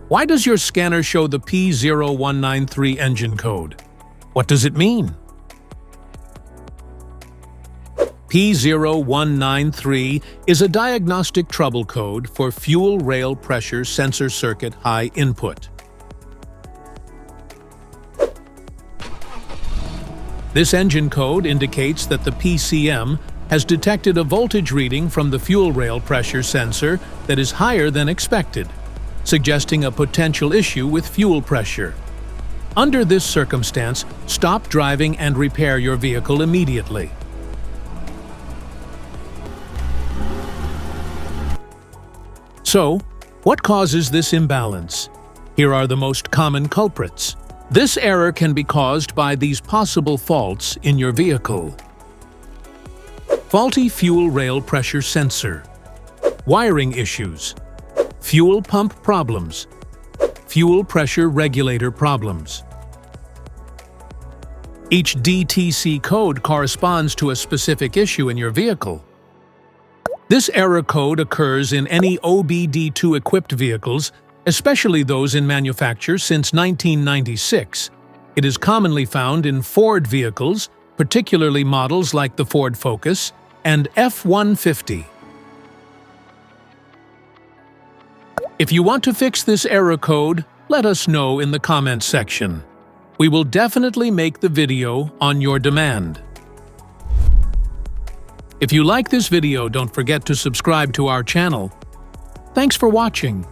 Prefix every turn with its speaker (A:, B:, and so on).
A: Why does your scanner show the P0193 engine code? What does it mean? P0193 is a diagnostic trouble code for fuel rail pressure sensor circuit high input. This engine code indicates that the PCM has detected a voltage reading from the fuel rail pressure sensor that is higher than expected, suggesting a potential issue with fuel pressure. Under this circumstance, stop driving and repair your vehicle immediately. So, what causes this imbalance? Here are the most common culprits. This error can be caused by these possible faults in your vehicle. Faulty fuel rail pressure sensor, wiring issues, fuel pump problems, fuel pressure regulator problems. Each DTC code corresponds to a specific issue in your vehicle. This error code occurs in any OBD2-equipped vehicles, especially those in manufacture since 1996. It is commonly found in Ford vehicles, particularly models like the Ford Focus and F-150. If you want to fix this error code, let us know in the comments section. We will definitely make the video on your demand. If you like this video, don't forget to subscribe to our channel. Thanks for watching.